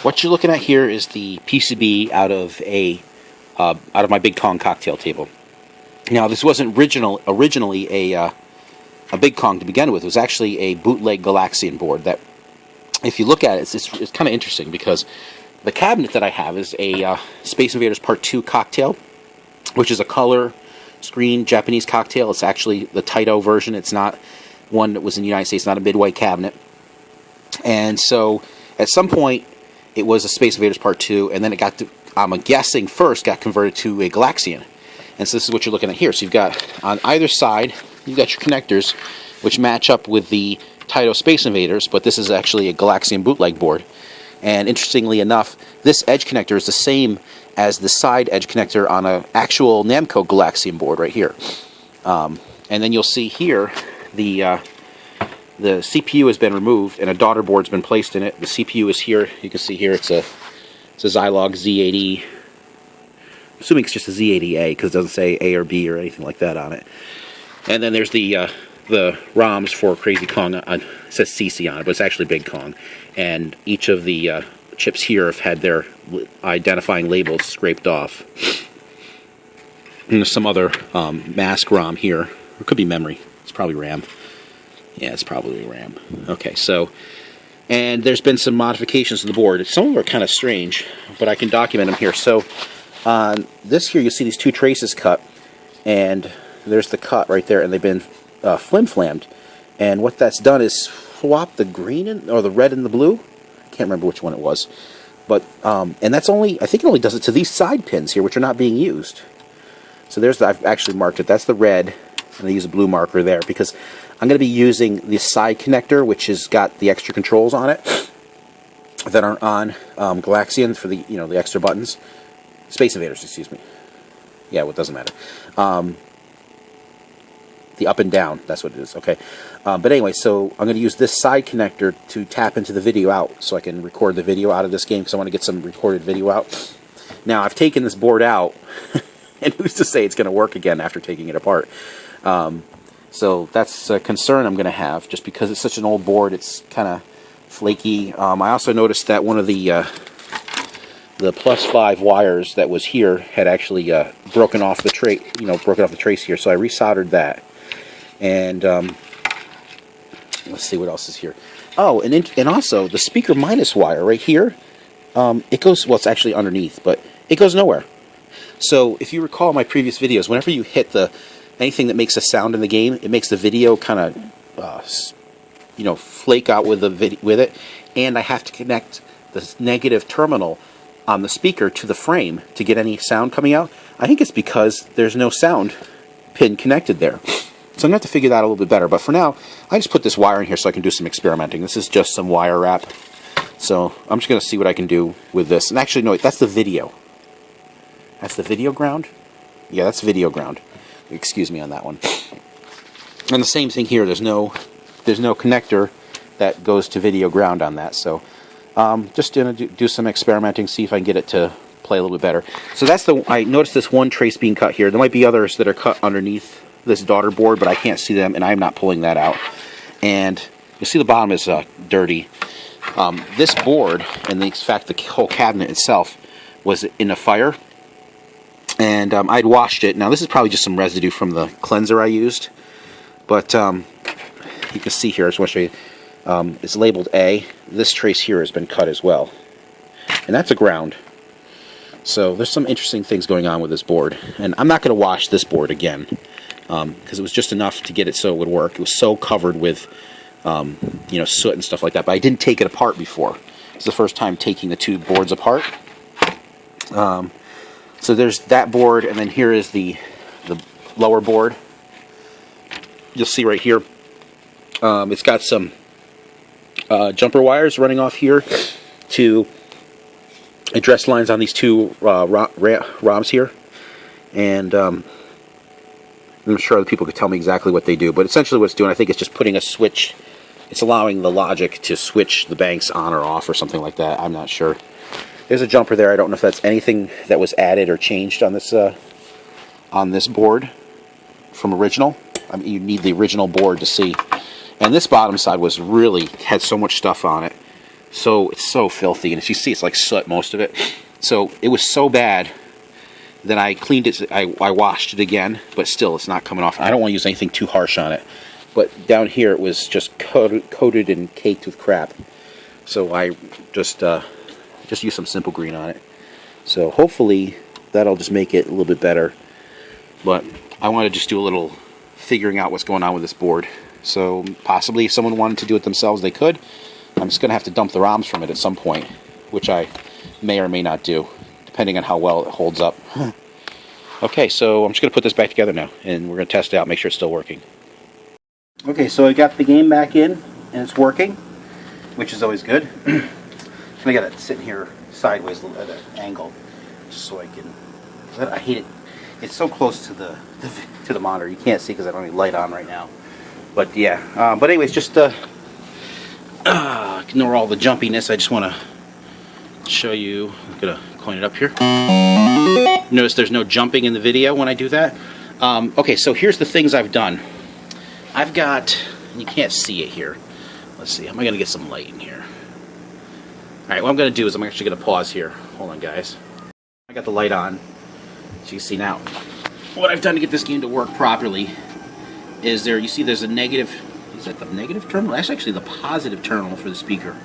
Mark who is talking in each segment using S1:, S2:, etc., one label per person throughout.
S1: what you're looking at here is the PCB out of my Big Kong cocktail table. Now, this wasn't originally a Big Kong to begin with. It was actually a Bootleg Galaxian board that, if you look at it, it's kind of interesting because the cabinet that I have is a Space Invaders Part 2 cocktail, which is a color screen Japanese cocktail. It's actually the Tighe version. It's not one that was in the United States, not a Midway cabinet. And so, at some point, it was a Space Invaders Part 2, and then it got to, I'm guessing first, got converted to a Galaxian. And so this is what you're looking at here. So you've got, on either side, you've got your connectors, which match up with the Tighe Space Invaders, but this is actually a Galaxian bootleg board. And interestingly enough, this edge connector is the same as the side edge connector on an actual Namco Galaxian board right here. And then you'll see here, the CPU has been removed and a daughter board's been placed in it. The CPU is here. You can see here it's a Zilog Z80. I'm assuming it's just a Z80A because it doesn't say A or B or anything like that on it. And then there's the ROMs for Crazy Kong. It says CC on it, but it's actually Big Kong. And each of the chips here have had their identifying labels scraped off. And there's some other mask ROM here. It could be memory. It's probably RAM. Yeah, it's probably RAM. Okay, so, and there's been some modifications to the board. Some of them are kind of strange, but I can document them here. So, on this here, you see these two traces cut, and there's the cut right there, and they've been flim-flammed. And what that's done is swap the green or the red and the blue. I can't remember which one it was. But, and that's only, I think it only does it to these side pins here, which are not being used. So there's the, I've actually marked it. That's the red, and I use a blue marker there, because I'm going to be using the side connector, which has got the extra controls on it that aren't on Galaxian for the, the extra buttons. Space Invaders, excuse me. Yeah, well, it doesn't matter. The up and down, that's what it is. Okay. But anyway, so I'm going to use this side connector to tap into the video out, so I can record the video out of this game, because I want to get some recorded video out. Now, I've taken this board out, and who's to say it's going to work again after taking it apart? So that's a concern I'm going to have, just because it's such an old board. It's kind of flaky. I also noticed that one of the +5 wires that was here had actually broken off the trace here. So I resoldered that. And let's see what else is here. Oh, and also the speaker minus wire right here. It goes, well, it's actually underneath, but it goes nowhere. So if you recall my previous videos, whenever you hit anything that makes a sound in the game, it makes the video kind of flake out with it, and I have to connect the negative terminal on the speaker to the frame to get any sound coming out. I think it's because there's no sound pin connected there. So I'm going to have to figure that out a little bit better. But for now, I just put this wire in here so I can do some experimenting. This is just some wire wrap. So I'm just going to see what I can do with this. And actually, no, that's the video. That's the video ground? Yeah, that's video ground. Excuse me on that one. And the same thing here. There's no connector that goes to video ground on that. So just going to do some experimenting, see if I can get it to play a little bit better. So that's I noticed this one trace being cut here. There might be others that are cut underneath this daughter board, but I can't see them, and I'm not pulling that out. And you see the bottom is dirty. This board, and in fact the whole cabinet itself, was in a fire. And I'd washed it. Now this is probably just some residue from the cleanser I used. But you can see here, I just want to show you, it's labeled A. This trace here has been cut as well. And that's a ground. So there's some interesting things going on with this board. And I'm not going to wash this board again, because it was just enough to get it so it would work. It was so covered with soot and stuff like that. But I didn't take it apart before. It's the first time taking the two boards apart. So there's that board, and then here is the lower board. You'll see right here, it's got some jumper wires running off here to address lines on these two ROMs here. And I'm sure other people could tell me exactly what they do, but essentially what it's doing, I think it's just putting a switch. It's allowing the logic to switch the banks on or off or something like that. I'm not sure. There's a jumper there. I don't know if that's anything that was added or changed on this board from original. I mean, you need the original board to see. And this bottom side had so much stuff on it So it's so filthy, and as you see, it's like soot, most of it. So it was so bad that I cleaned it. I washed it again, but still, it's not coming off. I don't want to use anything too harsh on it. But down here, it was just coated and caked with crap. So I just used some Simple Green on it. So hopefully that'll just make it a little bit better. But I want to just do a little figuring out what's going on with this board. So possibly if someone wanted to do it themselves, they could. I'm just going to have to dump the ROMs from it at some point, which I may or may not do, depending on how well it holds up. Okay, so I'm just going to put this back together now, and we're going to test it out, make sure it's still working. Okay, so I got the game back in, and it's working, which is always good. I got it sitting here sideways at an angle, just so I can. I hate it. It's so close to the monitor. You can't see because I don't have any light on right now. But yeah. But anyways, just ignore all the jumpiness. I just want to show you. I'm gonna coin it up here. Notice there's no jumping in the video when I do that. Okay, so here's the things I've done. I've got. You can't see it here. Let's see. Am I gonna get some light in here? Alright, what I'm going to do is I'm actually going to pause here. Hold on, guys. I got the light on. So you see now, what I've done to get this game to work properly is you see there's a negative, is that the negative terminal? That's actually the positive terminal for the speaker.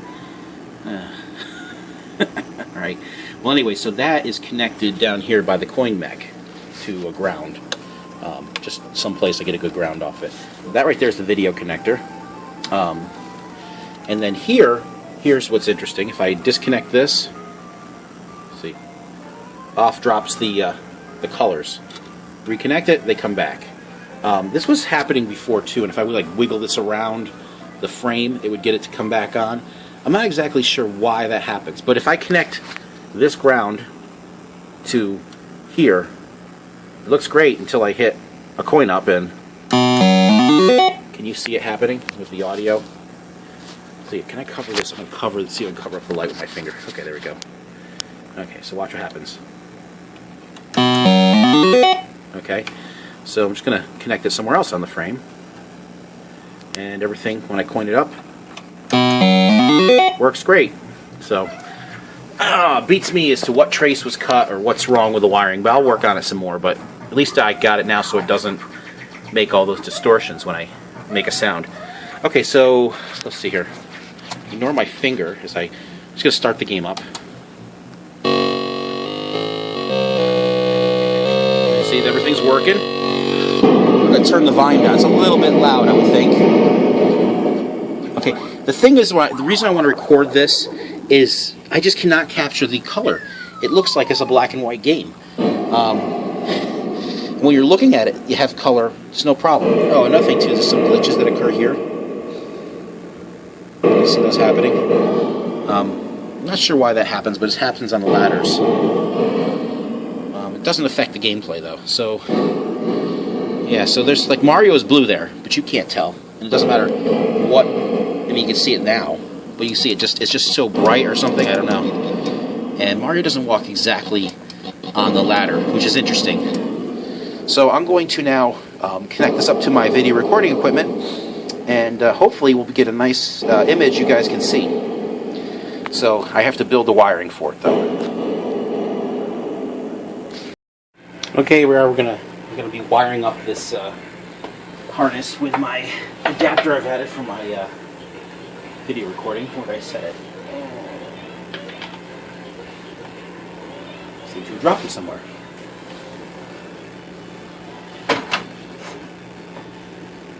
S1: Alright, well anyway, so that is connected down here by the coin mech to a ground. Just someplace I get a good ground off it. That right there is the video connector. And then here's what's interesting. If I disconnect this, see, off drops the colors. Reconnect it, they come back. This was happening before too, and if I would like wiggle this around the frame, it would get it to come back on. I'm not exactly sure why that happens, but if I connect this ground to here, it looks great until I hit a coin up, and can you see it happening with the audio? See, can I cover this? I'm going to see if I can cover up the light with my finger. Okay, there we go. Okay, so watch what happens. Okay, so I'm just going to connect it somewhere else on the frame. And everything, when I coin it up, works great. So, beats me as to what trace was cut or what's wrong with the wiring, but I'll work on it some more. But at least I got it now so it doesn't make all those distortions when I make a sound. Okay, so let's see here. Ignore my finger as I'm just going to start the game up. See, everything's working. I'm going to turn the volume down. It's a little bit loud, I would think. Okay, the thing is, the reason I want to record this is I just cannot capture the color. It looks like it's a black and white game. When you're looking at it, you have color. It's no problem. Oh, another thing too, there's some glitches that occur here. You see those happening? I'm not sure why that happens, but it happens on the ladders. It doesn't affect the gameplay though. So, yeah, so there's like Mario is blue there, but you can't tell. And it doesn't matter what, I mean, you can see it now, but you can see it's just so bright or something, I don't know. And Mario doesn't walk exactly on the ladder, which is interesting. So I'm going to now connect this up to my video recording equipment, and hopefully we'll get a nice image you guys can see. So I have to build the wiring for it though. Okay, we're gonna be wiring up this harness with my adapter I've added for my video recording. Where did I set it? Seems to have dropped it somewhere.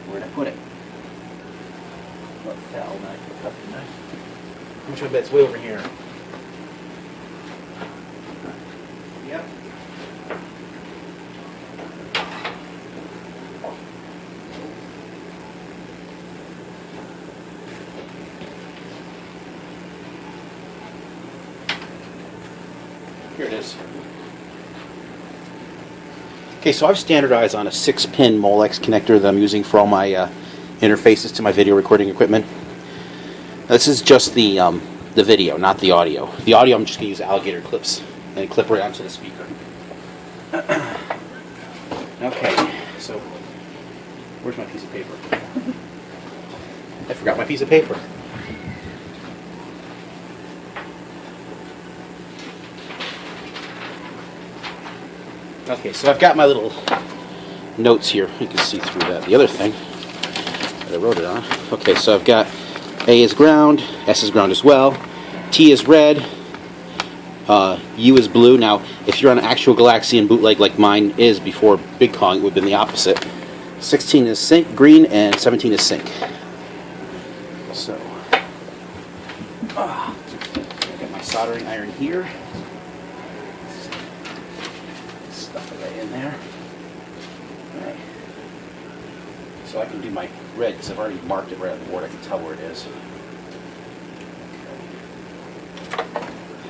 S1: Where'd I put it? What fell? And I picked up the knife. I'm sure it's way over here. Yep. Here it is. Okay, so I've standardized on a 6-pin Molex connector that I'm using for all my interfaces to my video recording equipment. This is just the video, not the audio. The audio I'm just going to use alligator clips and clip right onto the speaker. Okay, so where's my piece of paper? I forgot my piece of paper. Okay, so I've got my little notes here. You can see through that. The other thing that I wrote it on. Okay, so I've got A is ground, S is ground as well, T is red, U is blue. Now, if you're on an actual Galaxian bootleg like mine is before Big Kong, it would have been the opposite. 16 is sync, green, and 17 is sync. So, I got my soldering iron here. Stuff that in there. Alright. So I can do my red because I've already marked it right on the board. I can tell where it is.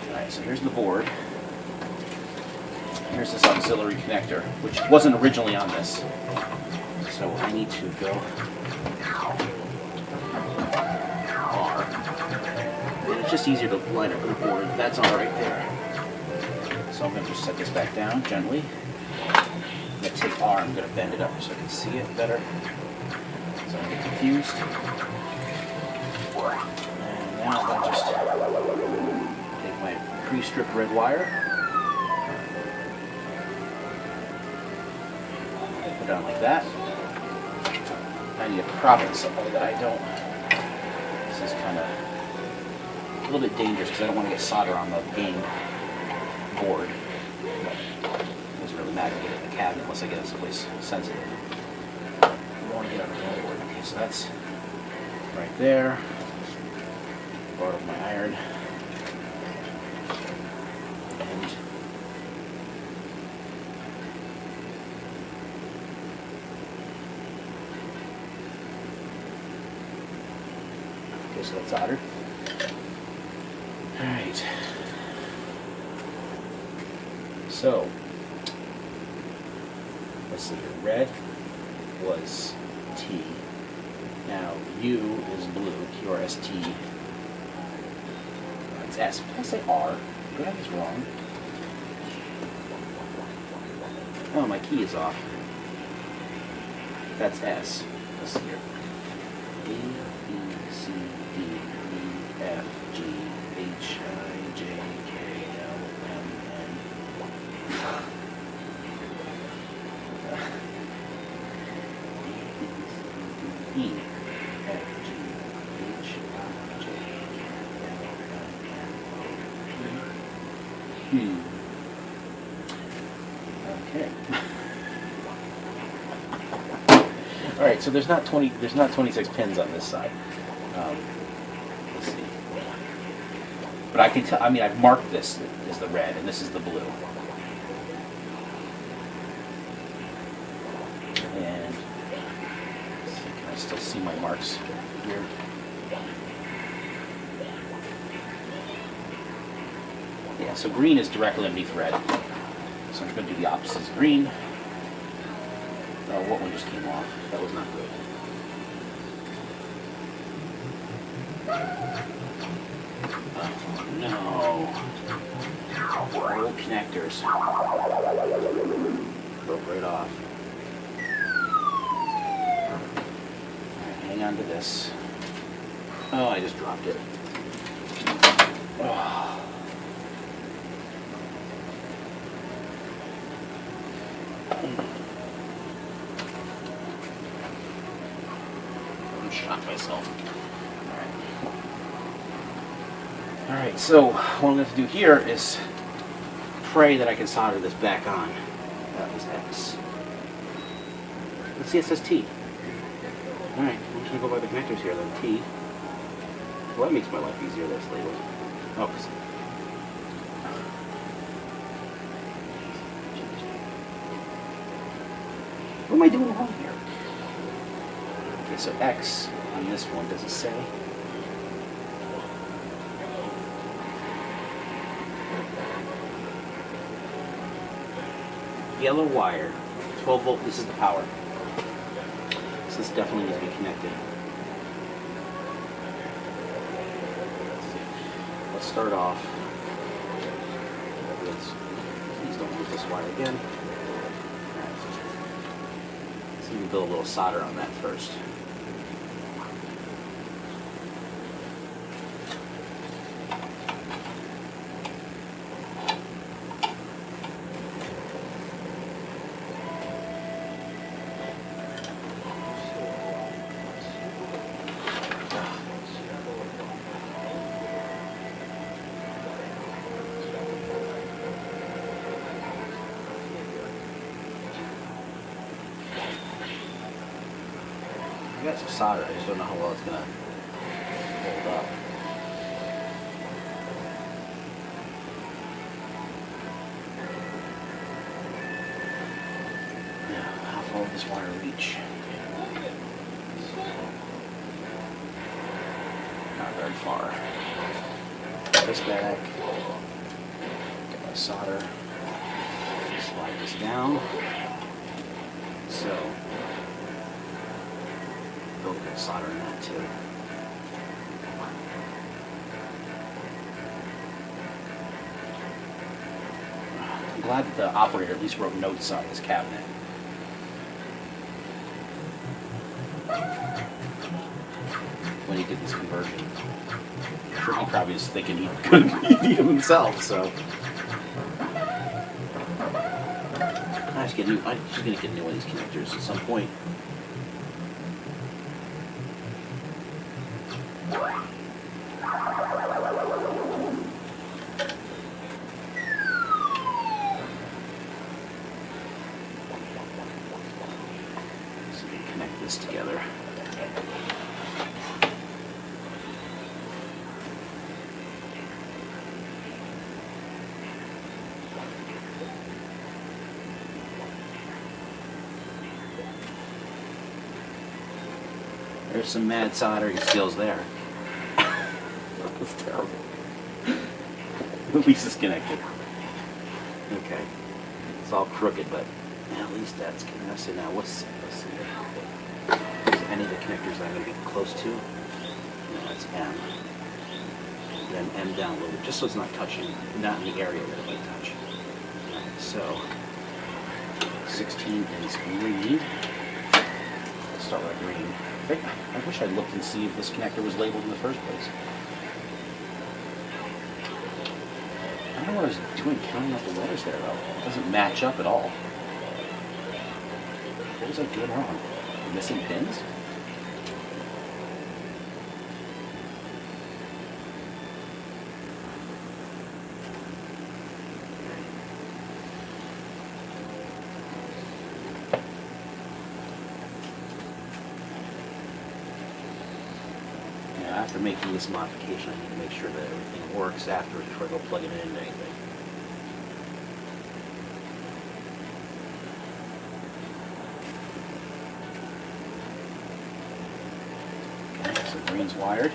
S1: Alright, so here's the board. Here's this auxiliary connector, which wasn't originally on this. So I need to go R. And it's just easier to line up with the board. That's all right there. So I'm going to just set this back down gently. I'm going to take R, I'm going to bend it up so I can see it better. So I don't get confused. And now I'm going to just take my pre-stripped red wire. Put it on like that. I need to prop it some way that I don't. This is kind of a little bit dangerous because I don't want to get solder on the game board. It doesn't really matter to get it in the cabinet unless I get it someplace sensitive. I don't want to get on the game board. Okay, so that's right there. Brought up my iron. And okay, so that's soldered. Alright. So, let's see here. Red was T. Now, U is blue. QRST. It's S. Did I say R? Did I get this wrong? Oh, my key is off. That's S. Let's see here. A, B, C, D, E, F, G, H, I, J, K, L, M, N. E, F, G, H, I, J, K, L, M, N, Okay. All right, so there's not 26 pins on this side. Let's see. But I can tell. I mean, I've marked this as the red, and this is the blue. And let's see, can I still see my marks here? Yeah. So green is directly underneath red. So I'm just going to do the opposite as green. Oh, what one just came off? That was not good. Oh, no. Old connectors. Broke right off. Alright, hang on to this. Oh, I just dropped it. Oh. Shot myself. Alright, so what I'm going to do here is pray that I can solder this back on. That was X. Let's see, it says T. Alright, I'm just going to go by the connectors here then. T. Well, that makes my life easier, that's labeled. Oh, because what am I doing wrong here? Okay, so X on this one, does it say? Yellow wire, 12 volt, this is the power. So this definitely needs to be connected. Let's start off. Please don't lose this wire again. So you can build a little solder on that first. got some solder. I just don't know how well it's gonna hold up. Yeah, how far will this wire reach? Not very far. This back. Get my solder. Slide this down. So, a little bit of solder in that too. I'm glad that the operator at least wrote notes on his cabinet. When he did this conversion. I'm sure he probably was thinking he couldn't beat him himself, so. I'm just gonna get new one of these connectors at some point. So we can connect this together. There's some mad soldering skills there. That's terrible. At least it's connected. Okay. It's all crooked, but at least that's connected. Now, let's see. Is any of the connectors I'm going to be close to? No, that's M. Then M down a little bit, just so it's not touching, not in the area that it might touch. So, 16 is green. Let's start with green. I wish I'd looked and see if this connector was labeled in the first place. I don't know what I was doing counting up the letters there, though. It doesn't match up at all. What was I doing wrong? Missing pins? After making this modification, I need to make sure that everything works afterwards before I go plug it into anything. Okay, so green's wired.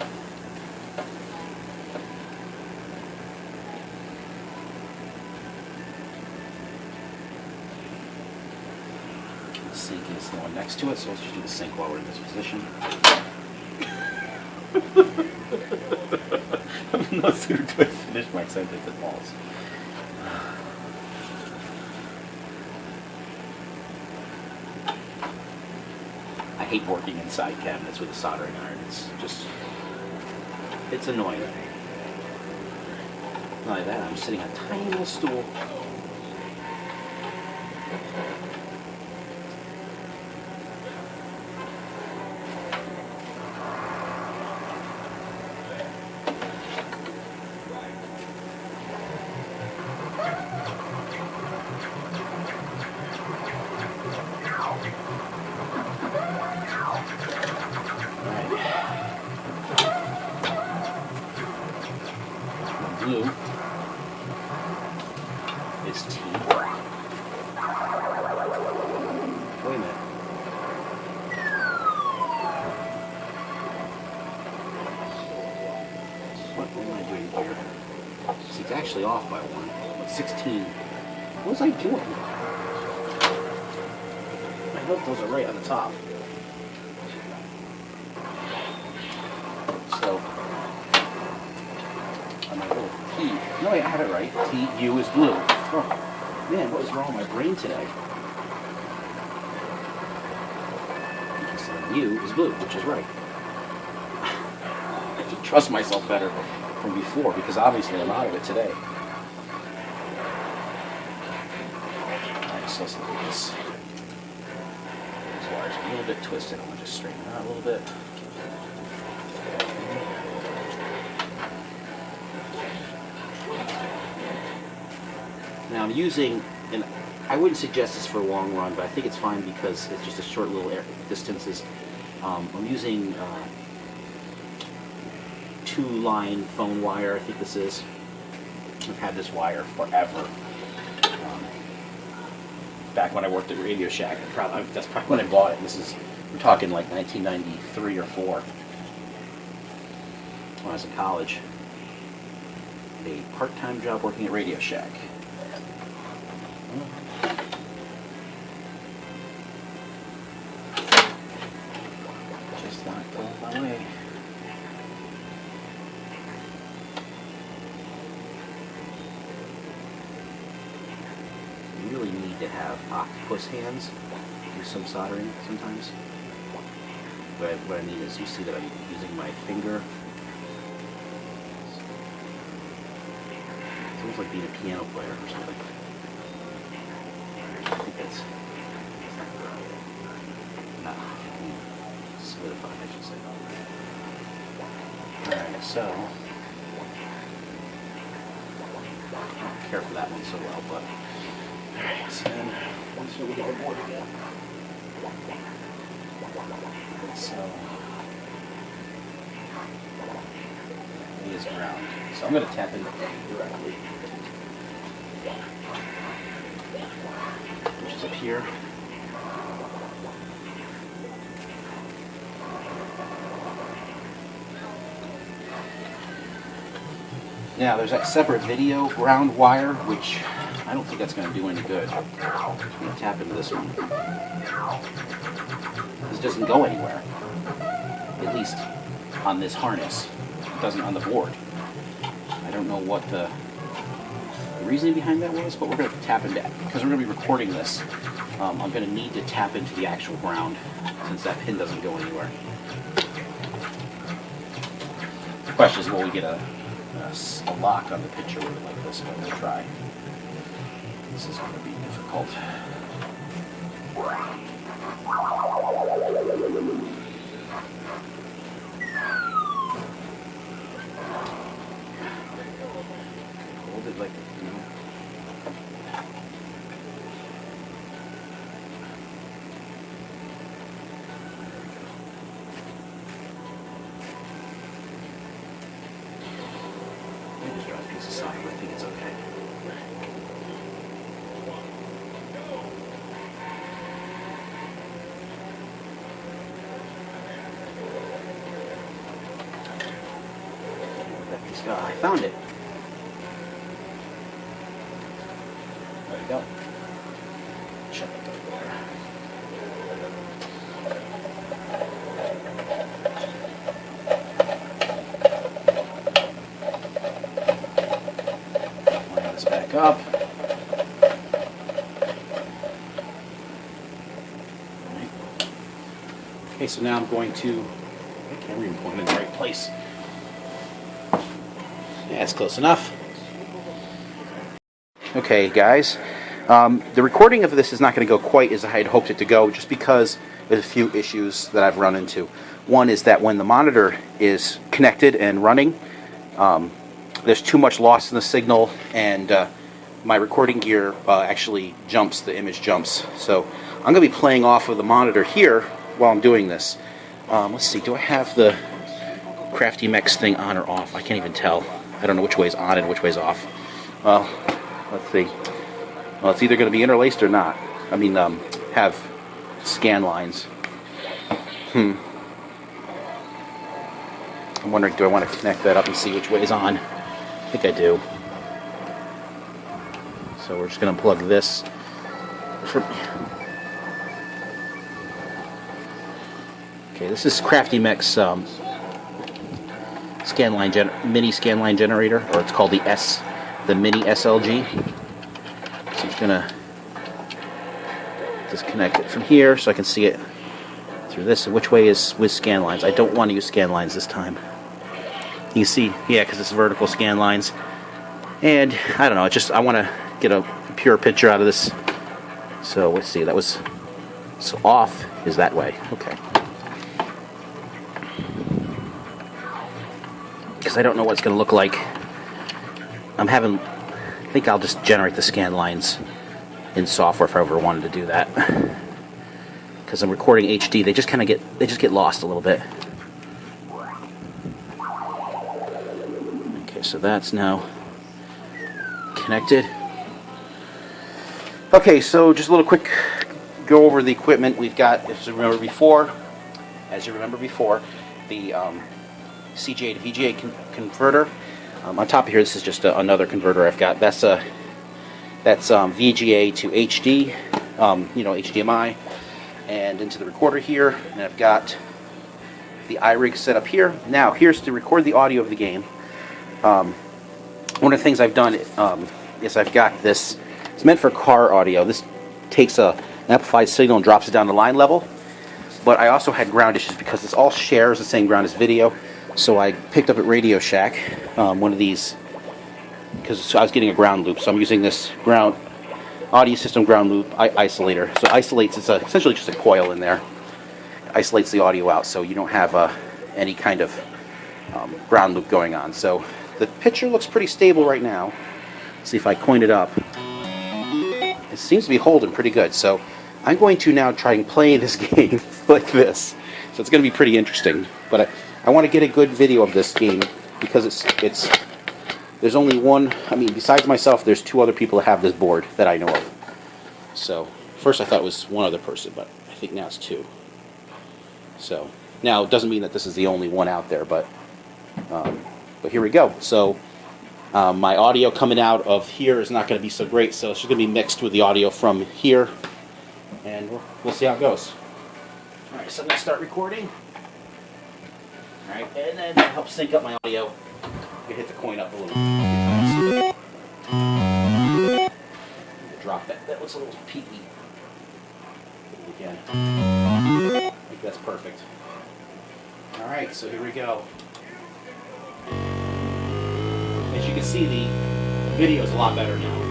S1: The sink is the one next to it, so let's just do the sink while we're in this position. No sooner do I finish my sentence, it falls. I hate working inside cabinets with a soldering iron. It's annoying. Not only that, I'm sitting on a tiny little stool. Blue is T. Wait a minute. What am I doing here? See, it's actually off by one. But 16. What was I doing? I hope those are right on the top. So, on my little T. No, wait, I have it right. T, U is blue. Oh, man, what is wrong with my brain today? So U is blue, which is right. I should trust myself better from before, because obviously I'm out of it today. Alright, so let's look at this. This wire's a little bit twisted. I'm going to just straighten it out a little bit. Now I'm using, and I wouldn't suggest this for a long run, but I think it's fine because it's just a short little distances. I'm using 2-line phone wire, I think this is. I've had this wire forever. Back when I worked at Radio Shack, that's probably when I bought it. We're talking like 1993 or 4. When I was in college. A part-time job working at Radio Shack. Just not going my way. You really need to have octopus hands. Do some soldering sometimes. What I mean is, you see that I'm using my finger. It's almost like being a piano player or something. I think that's not solidified, I should say. Alright, so I don't care for that one so well, but alright, so then once we get our board again. So it is ground. So I'm going to tap into A directly, which is up here. Now there's that separate video ground wire, which I don't think that's going to do any good. I'm going to tap into this one. This doesn't go anywhere, at least on this harness. It doesn't on the board. I don't know what the reasoning behind that was, but we're going to tap into that. Because we're going to be recording this, I'm going to need to tap into the actual ground, since that pin doesn't go anywhere. The question is, will we get a lock on the picture with it like this? But we'll try. This is going to be difficult. Hold it like, you know. I just dropped a piece of solder, but I think it's okay. I found it. There we go. Check it out there. Line this back up. Right. Okay, so now I'm going to. I can't even point in the right place. Yeah, that's close enough. Okay, guys. The recording of this is not going to go quite as I had hoped it to go, just because there's a few issues that I've run into. One is that when the monitor is connected and running, there's too much loss in the signal, and my recording gear actually jumps, the image jumps. So I'm going to be playing off of the monitor here while I'm doing this. Let's see, do I have the Crafty Mex thing on or off? I can't even tell. I don't know which way's on and which way's off. Well, let's see. Well, it's either going to be interlaced or not. I mean, have scan lines. I'm wondering, do I want to connect that up and see which way is on? I think I do. So we're just going to plug this from... Okay, this is Crafty Mex mini scanline generator, or it's called the mini SLG. So I'm just gonna disconnect it from here so I can see it through this. And which way is with scan lines? I don't want to use scan lines this time. You can see, yeah, because it's vertical scan lines, and I don't know. I want to get a pure picture out of this. So let's see. That was so off is that way. Okay. Because I don't know what it's going to look like. I think I'll just generate the scan lines in software if I ever wanted to do that. because I'm recording HD, they just get lost a little bit. Okay, so that's now connected. Okay, so just a little quick go over the equipment we've got. As you remember before, the CGA to VGA converter. On top of here, this is just another converter I've got. That's VGA to HD, HDMI, and into the recorder here. And I've got the iRig set up here. Now, here's to record the audio of the game. One of the things I've done is I've got this. It's meant for car audio. This takes an amplified signal and drops it down to line level. But I also had ground issues because this all shares the same ground as video. So I picked up at Radio Shack one of these because I was getting a ground loop. So I'm using this ground audio system ground loop isolator. So it isolates. It's essentially just a coil in there. It isolates the audio out, so you don't have any kind of ground loop going on. So the picture looks pretty stable right now. Let's see if I coin it up. It seems to be holding pretty good. So I'm going to now try and play this game like this. So it's going to be pretty interesting. But I want to get a good video of this game because there's only one. I mean, besides myself, there's two other people that have this board that I know of. So first I thought it was one other person, but I think now it's two. So now it doesn't mean that this is the only one out there, but here we go. So my audio coming out of here is not going to be so great, so it's just going to be mixed with the audio from here, and we'll see how it goes. All right, so I'm going to start recording. All right, and then help sync up my audio. I can hit the coin up a little bit. Drop that. That looks a little peaky. Again. I think that's perfect. All right, so here we go. As you can see, the video is a lot better now.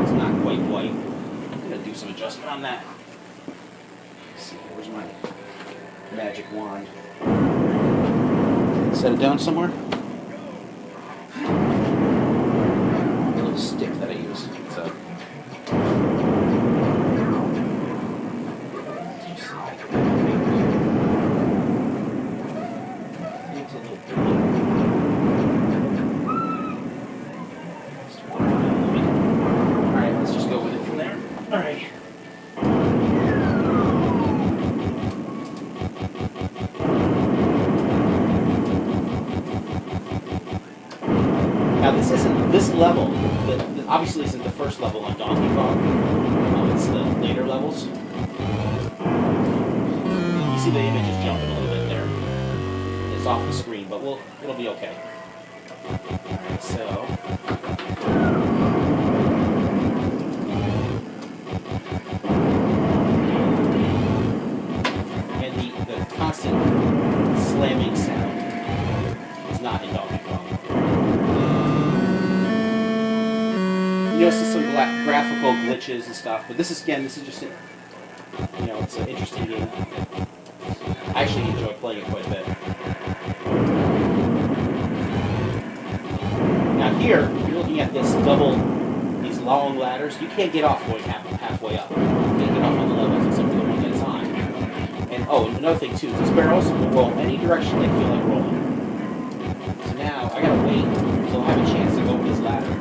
S1: It's not quite white. I'm going to do some adjustment on that. Let's see, where's my magic wand? Set it down somewhere. A little stick that I use. So. Alright, let's just go with it from there. Alright. Now this level, obviously isn't the first level on Donkey Kong. It's the later levels. You see the image is jumping a little bit there. It's off the screen, but it'll be okay. Alright, so and the constant slamming sound is not in Donkey Kong. You know, some graphical glitches and stuff, but this is just, it's an interesting game. I actually enjoy playing it quite a bit. Now here, you're looking at these long ladders. You can't get off going halfway up. You can't get off on the levels except for the one that's on. And another thing too, these barrels will roll any direction they feel like rolling. So now I gotta wait until I have a chance to go with this ladder.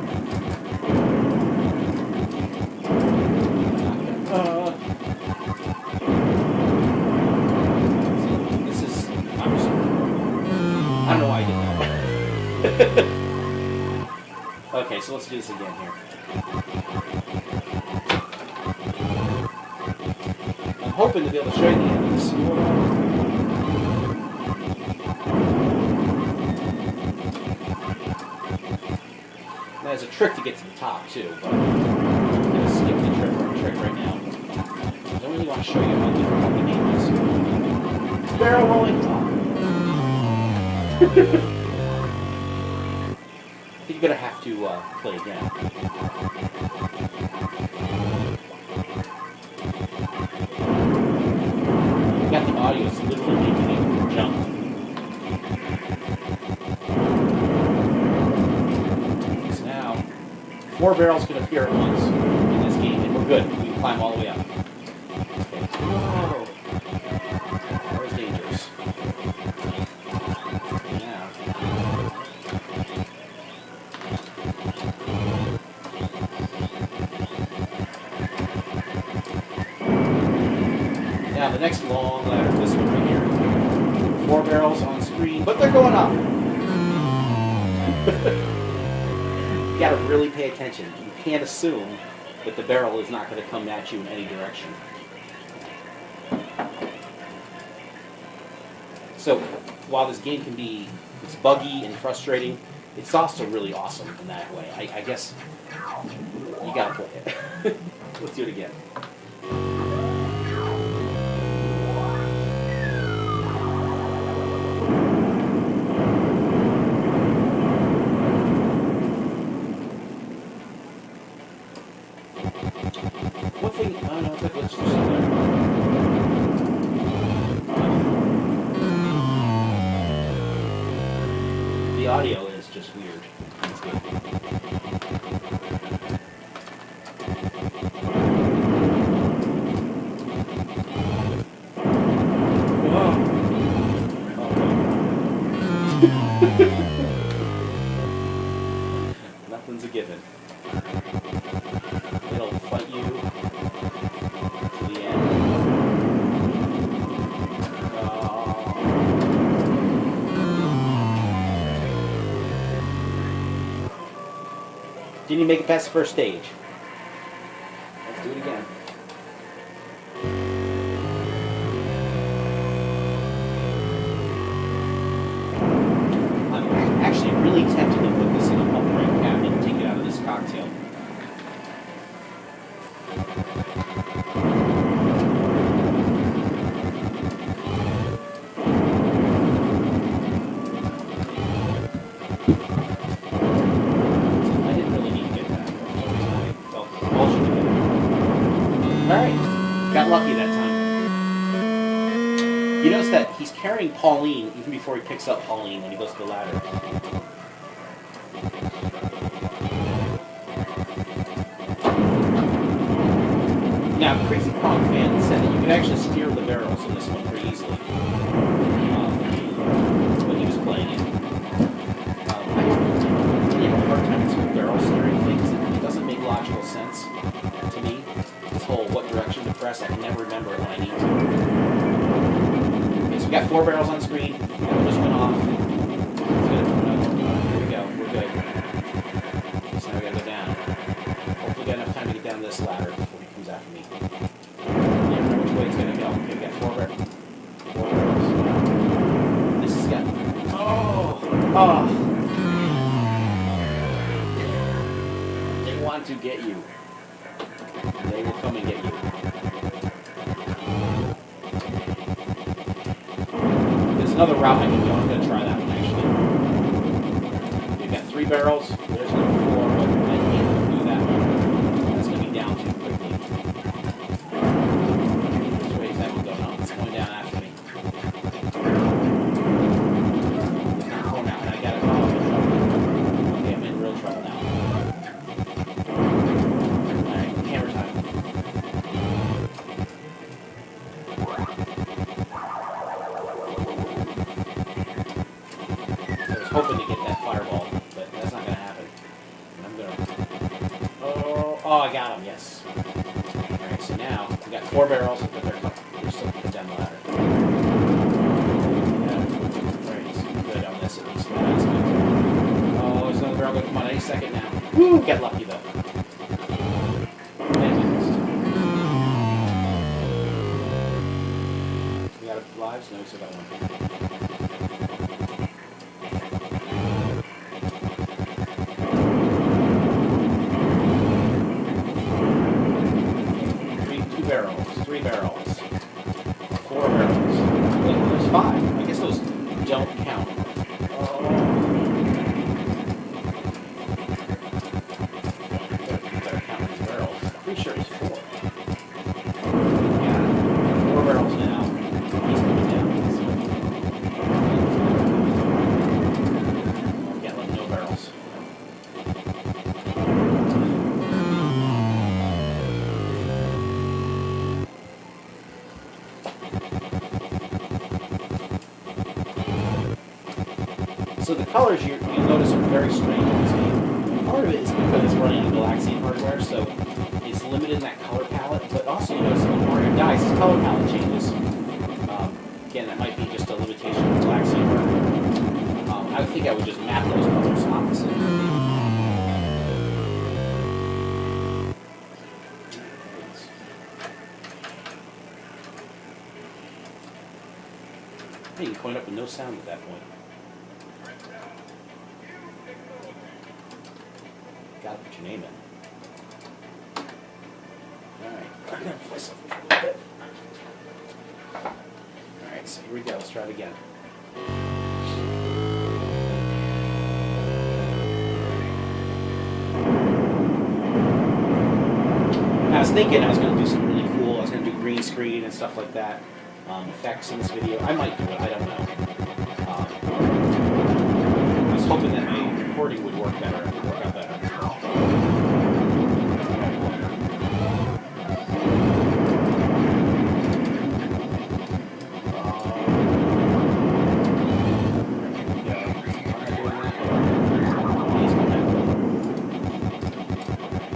S1: I don't know why I did that. Okay, so let's do this again here. I'm hoping to be able to show you the end of this. There's a trick to get to the top too, but I'm going to skip the trick right now. I don't really want to show you how difficult the game is. Barrel rolling top. I think you're going to have to play again. You got the audio, it's literally making it jump. So now, 4 barrels can appear at once. We're good. We can climb all the way up. Okay. Whoa. That was dangerous. Yeah. Now the next long ladder, this one right here. 4 barrels on screen, but they're going up. You gotta really pay attention. You can't assume that the barrel is not going to come at you in any direction. So while this game can be, it's buggy and frustrating, it's also really awesome in that way. I guess you gotta play it. Let's do it again. One thing, I don't know if it looks somewhere. The audio is just weird. It's good. Whoa. Nothing's a given. It'll fight you to the end. Didn't you make it past the first stage? Let's do it again. I'm actually really tempted to put this in a upright cabinet and take it out of this cocktail. Alright, got lucky that time. You notice that he's carrying Pauline even before he picks up Pauline when he goes to the ladder. Now, Crazy Pong fan said that you could actually steer the barrels in this one pretty easily. When he was playing it. I really have a hard time with barrel steering things. It doesn't make logical sense to me. This whole what direction to press, I can never remember it when I need to. Okay, so we got 4 barrels on screen. That one just went off. Here we go. We're good. So now we gotta go down. Hopefully we got enough time to get down this ladder before he comes after me. Never know which way it's gonna go. Okay, we got 4 barrels. This has got. Oh! They want to get you. They will come and get you. There's another route I can go. I'm going to try that one actually. You've got 3 barrels. There's number 4, but I can't do that one. That's going to be down too quickly. Which way is that one going? Oh, it's going down after me. It's not going out, and I got it. Okay, I'm in real trouble now. Camera time. I was hoping to get that fireball, but that's not going to happen. I'm going to... Oh, I got him, yes. Alright, so now we got 4 barrels, but we're still putting down the ladder. Alright, so good on this at least. That's good. Oh, there's another barrel going to come on any second now. Woo! Got lucky though. We got lives? No, we still got one. Barrels, 3 barrels, 4 barrels. Wait, there's 5. I guess those don't count. Better count these barrels. I'm pretty sure it's 4. Yeah, 4 barrels now. He's coming down. So So the colors you'll notice are very strange in this game. Part of it is because it's running on Galaxian hardware, so it's limited in that color palette. But also, you notice when Mario dies, his color palette changes. Again, that might be just a limitation of Galaxian hardware. I think I would just map those colors opposite. Hey, you can point up with no sound at that point. Gotta put your name in. Alright, I'm gonna play something a little bit. Alright, so here we go, let's try it again. I was thinking I was going to do something really cool. I was going to do green screen and stuff like that. Effects in this video. I might do it, I don't know. I was hoping that my recording would work better, work out better.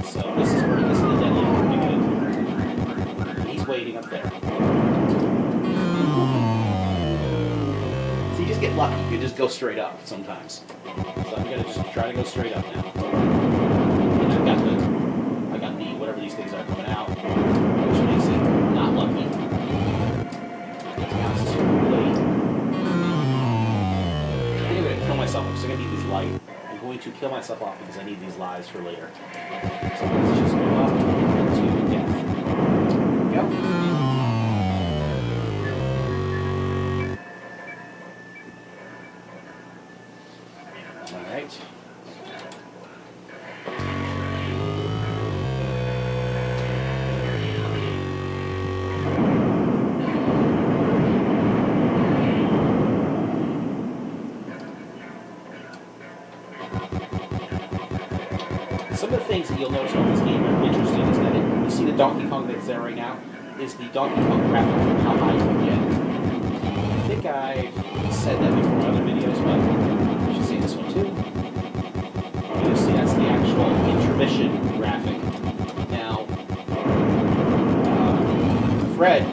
S1: So this is the deadly one. He's waiting up there. So you just get lucky. You just go straight up sometimes. So I'm gonna just try to go straight up now. And I got the whatever these things are coming out, which makes it not lucky. Now it's too late. I'm gonna kill myself because I'm gonna need these light. I'm going to kill myself off because I need these lives for later. So let's just go up to death. Yep. Alright. Some of the things that you'll notice about this game are interesting is that you see the Donkey Kong that's there right now is the Donkey Kong graphic of how high you can get. I think I've said that before in other videos, but you should see this one too. You'll see that's the actual intermission graphic. Now, Fred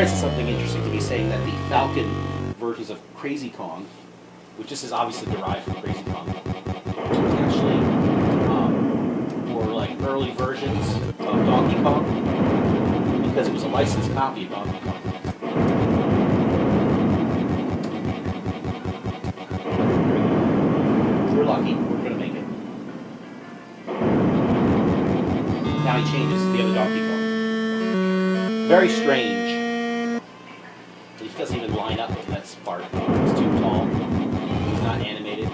S1: said something interesting to me, saying that the Falcon versions of Crazy Kong, which this is obviously derived from Crazy Kong, actually were like early versions of Donkey Kong because it was a licensed copy of Donkey Kong. We're lucky. We're going to make it. Now he changes to the other Donkey Kong. Very strange. He doesn't even line up in that part. He's too tall. He's not animated.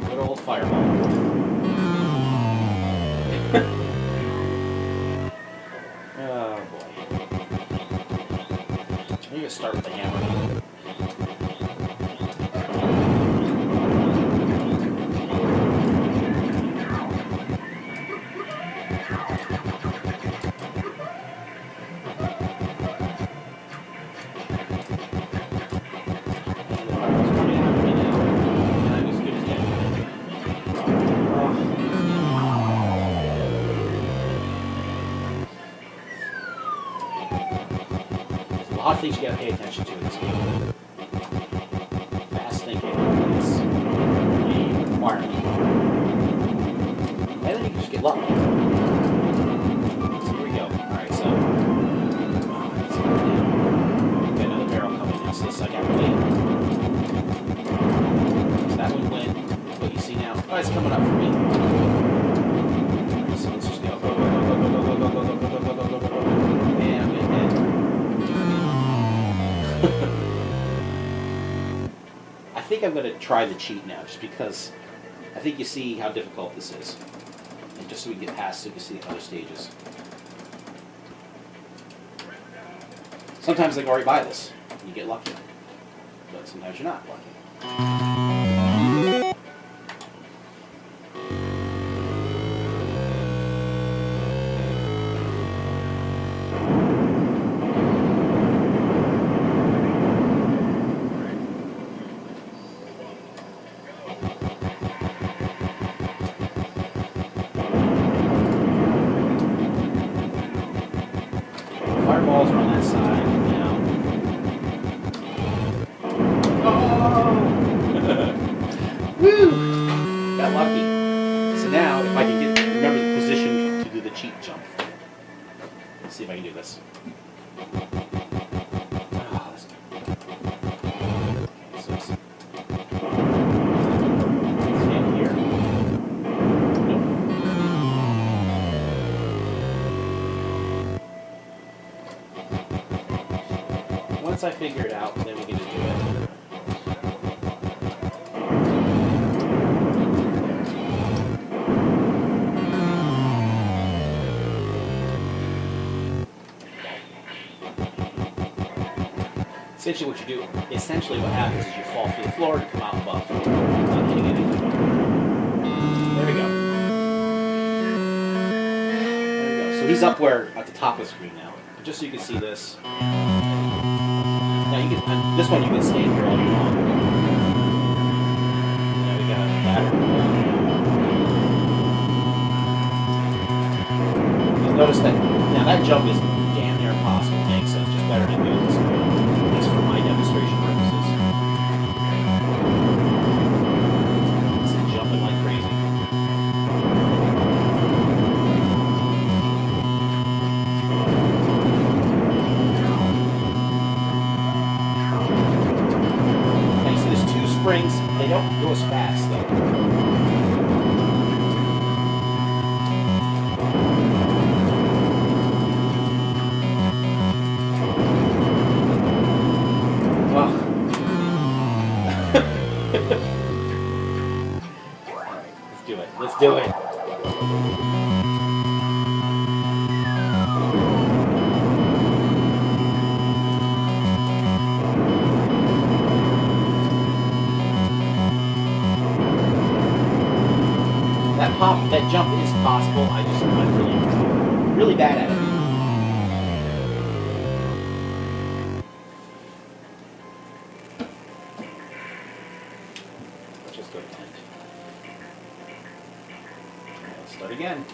S1: Good old fireball. Oh boy. I'm going to start with the hammer. A lot of things you gotta pay attention to in this game. Fast thinking is a requirement. And then you can just get lucky. So here we go. Alright, so got another barrel coming in, so this I gotta wait. So that one went. But you see now, oh, it's coming up for me. Alright, so let's just go. Go, go, go, go, go, go, go, go, go, go, go, go, go, go. And I'm gonna hit. I think I'm going to try the cheat now, just because I think you see how difficult this is. And just so we can get past it, you see the other stages. Sometimes they go right by this, and you get lucky. But sometimes you're not lucky. walls are on that side now. Oh! Woo! Got lucky. So now, if I can remember the position to do the cheat jump. Let's see if I can do this. Oh, let's stand here. Nope. Once I figure it out, then we can just do it. Essentially what you do, what happens is you fall through the floor and come out above, not hitting anything. There we go. There we go. So he's up where, at the top of the screen now. Just so you can see this. Now you can, this one you can stand here all you want. Now we got a ladder. You'll notice that, now that jump is damn near impossible to make, so it's just better to do this way. For my demonstration purposes. It's jumping like crazy. Now you see there's two springs. They don't go as fast though. Let's do it. That jump is possible. I'm really bad at it. Let's just go to 10. Let's start again.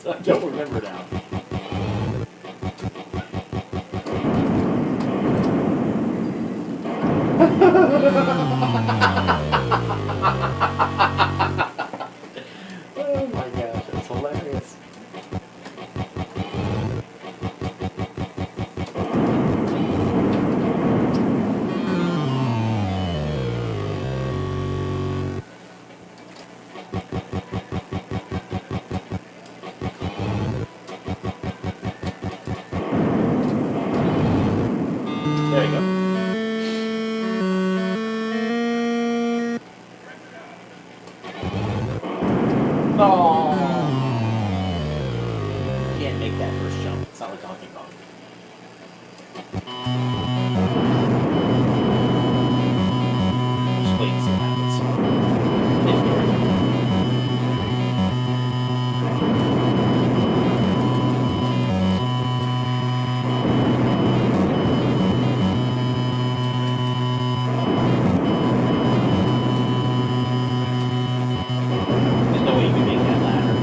S1: I don't remember now. Oh my gosh, that's hilarious. There you go. Oh! Can't make that first jump. It's not like Donkey Kong. Just wait and see what happens. There's no way you can make that ladder.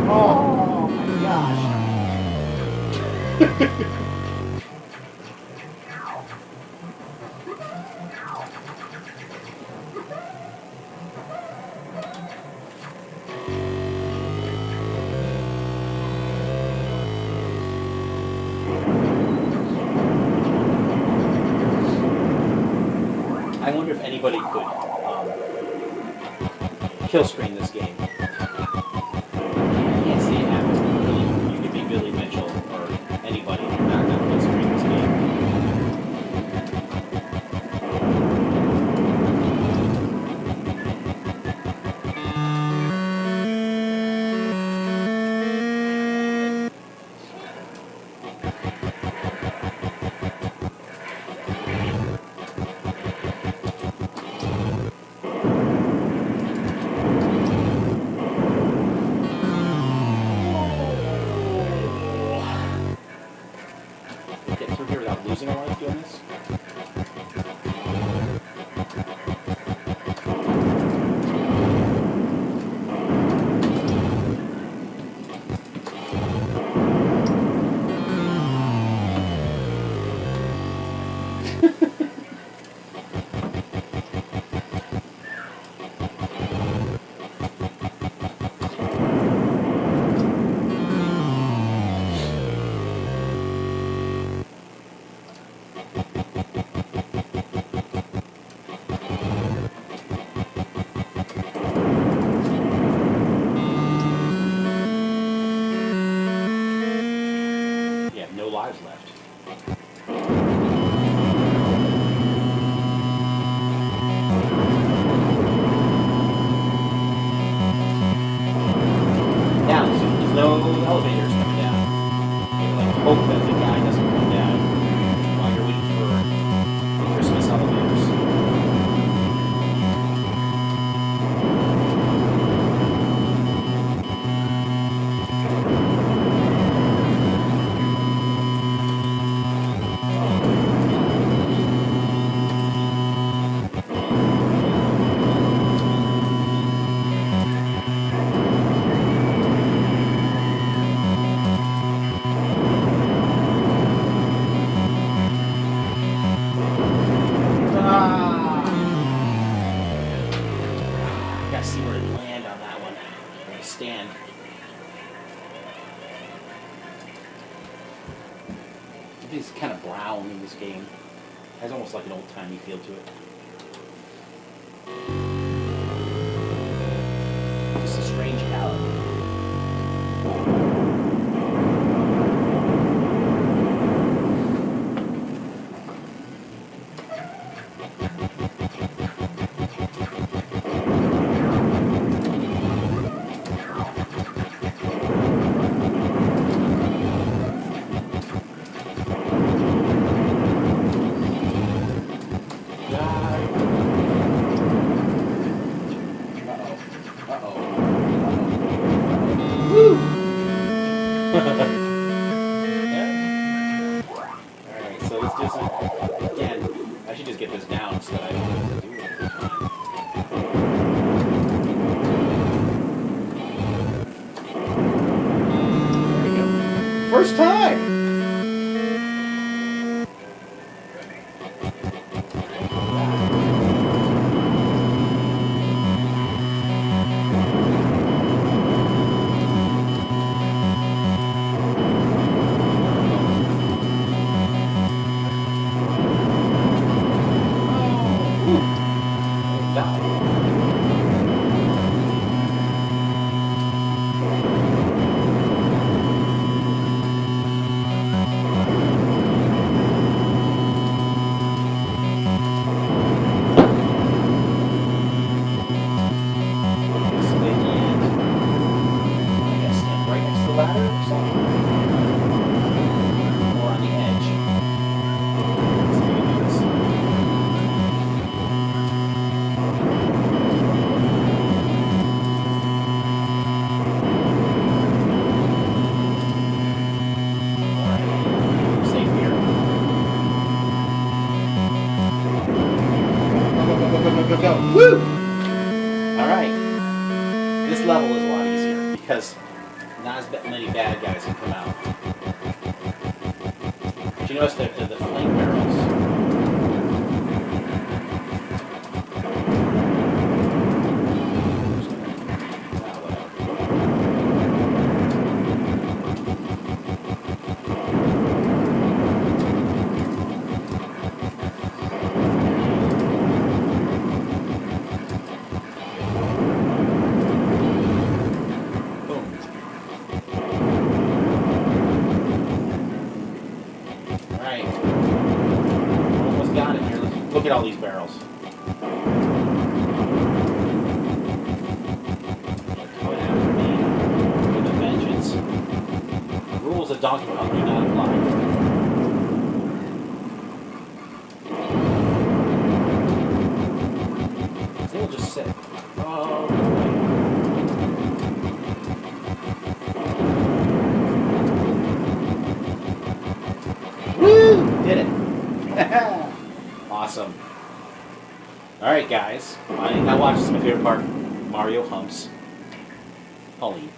S1: Oh my gosh. I wonder if anybody could kill screen this game. anybody not that plays this game. Get through here without losing a life doing this? No lives left. Now, there's no elevators coming down. You like hope that the guy doesn't come down while you're waiting for the Christmas elevators. See where to land on that one. Where to stand. It's kind of brown in this game. It has almost like an old-timey feel to it. Just a strange palette. Alright, so let's do some. Again, I should just get this down so that I don't have to do it every time. There we go. First time! Go. Woo! Alright. This level is a lot easier because not as many bad guys can come out. Did you notice that the flame barrels? hit all these barrels. Coming after me with a vengeance. The rules of Donkey Kong do not apply. They will just sit. Oh, woo! Did it. Awesome. Alright, guys. I watched this. My favorite part. Mario humps. I'll eat.